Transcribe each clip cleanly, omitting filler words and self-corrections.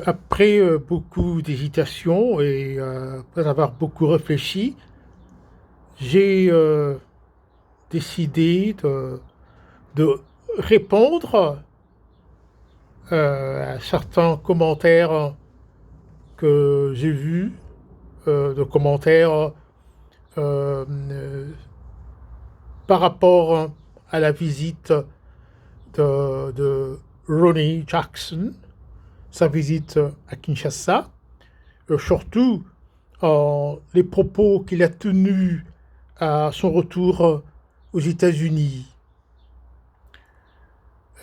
Après beaucoup d'hésitation et après avoir beaucoup réfléchi, j'ai décidé de répondre à certains commentaires que j'ai vus, de commentaires euh, par rapport à la visite de Ronnie Jackson, sa visite à Kinshasa, surtout les propos qu'il a tenus à son retour aux États-Unis.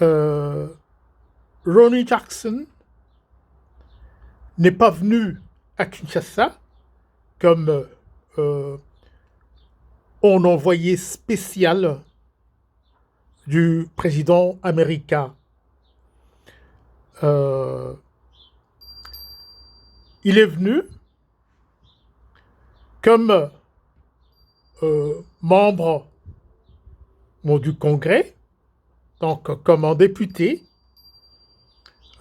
Euh, Ronnie Jackson n'est pas venu à Kinshasa comme euh, un envoyé spécial du président américain. Euh, il est venu comme membre du Congrès, donc comme un député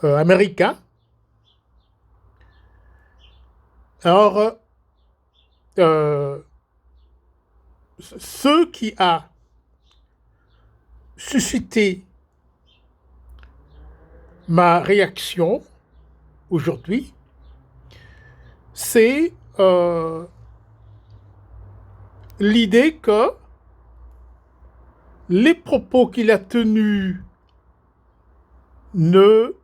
américain. Alors, euh, ce qui a suscité ma réaction aujourd'hui, c'est l'idée que les propos qu'il a tenus ne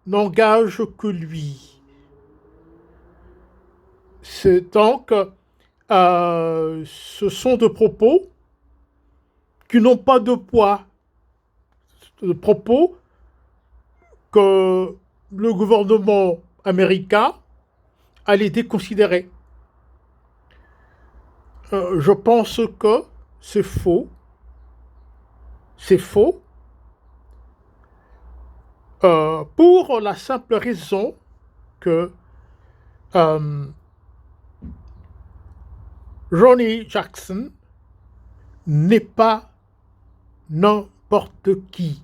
n'engagent que lui. C'est donc, ce sont des propos qui n'ont pas de poids, des propos que le gouvernement américain a les déconsidérer. Je pense que c'est faux. C'est faux pour la simple raison que euh, Ronnie Jackson n'est pas n'importe qui.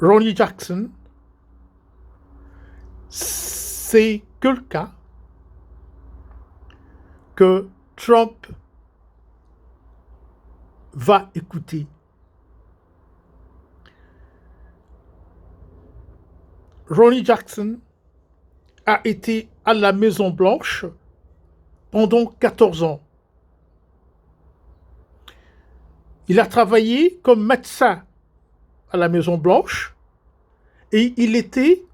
Ronnie Jackson, c'est quelqu'un que Trump va écouter. Ronnie Jackson a été à la Maison Blanche pendant 14 ans. Il a travaillé comme médecin à la Maison Blanche et il était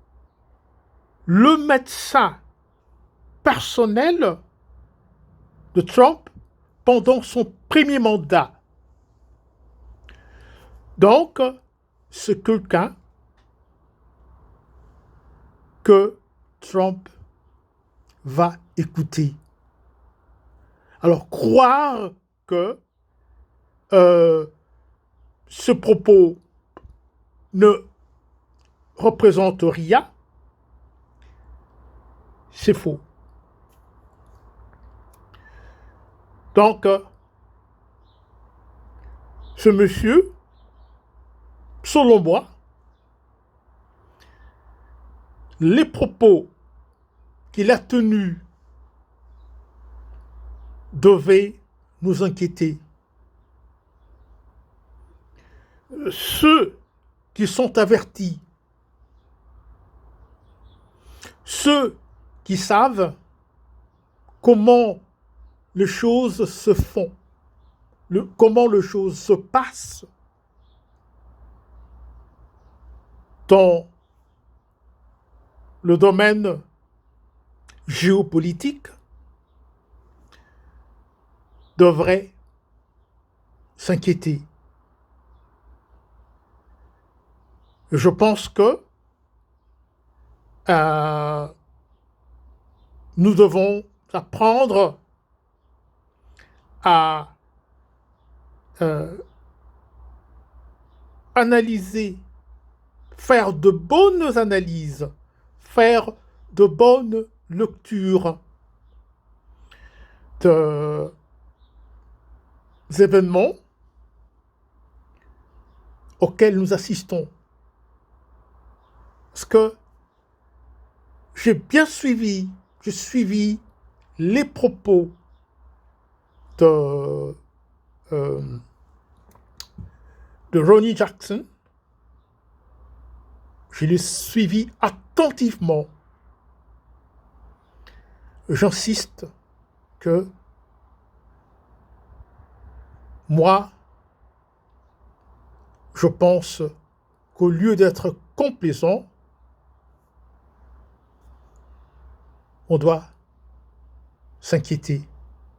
le médecin personnel de Trump pendant son premier mandat. Donc, c'est quelqu'un que Trump va écouter. Alors, croire que euh, ce propos ne représente rien, c'est faux. Donc, ce monsieur, selon moi, les propos qu'il a tenus devaient nous inquiéter. Ceux qui sont avertis, ceux qui savent comment les choses se font, comment les choses se passent dans le domaine géopolitique, devraient s'inquiéter. Je pense que euh, nous devons apprendre à euh, analyser, faire de bonnes analyses, faire de bonnes lectures des événements auxquels nous assistons. Parce que j'ai bien suivi les propos de, euh, de Ronnie Jackson. Je l'ai suivi attentivement. J'insiste que moi, je pense qu'au lieu d'être complaisant, on doit s'inquiéter,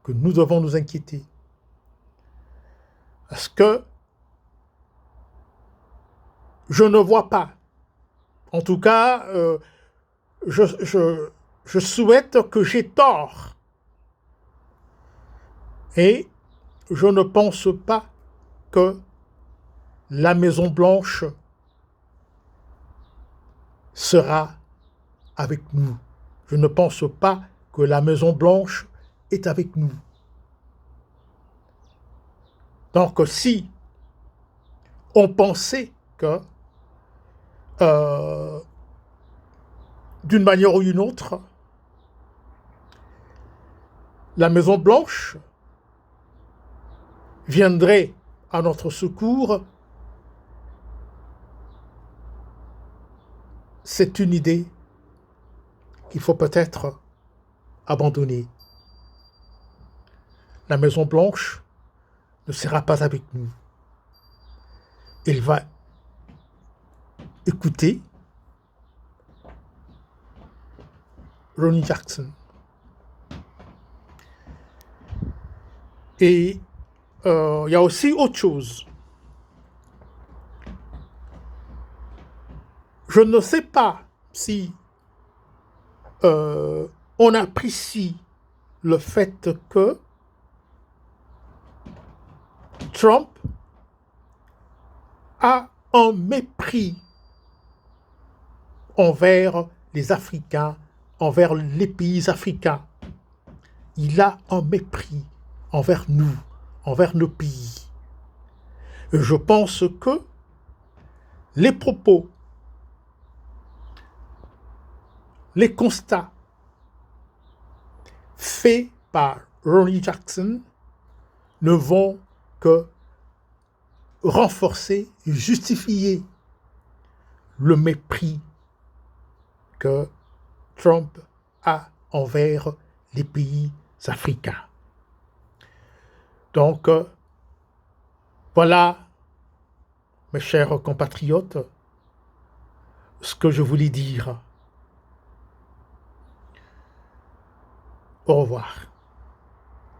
que nous devons nous inquiéter. Parce que je ne vois pas, en tout cas, je souhaite que j'ai tort. Et je ne pense pas que la Maison-Blanche sera avec nous. Je ne pense pas que la Maison-Blanche est avec nous. Donc, si on pensait que, d'une manière ou d'une autre, la Maison-Blanche viendrait à notre secours, c'est une idée qu'il faut peut-être abandonner. La Maison-Blanche ne sera pas avec nous. Elle va écouter Ronnie Jackson. Et il y a aussi autre chose. Je ne sais pas si on apprécie le fait que Trump a un mépris envers les Africains, envers les pays africains. Il a un mépris envers nous, envers nos pays. Et je pense que les propos, les constats faits par Ronnie Jackson ne vont que renforcer et justifier le mépris que Trump a envers les pays africains. Donc, voilà, mes chers compatriotes, ce que je voulais dire. Au revoir.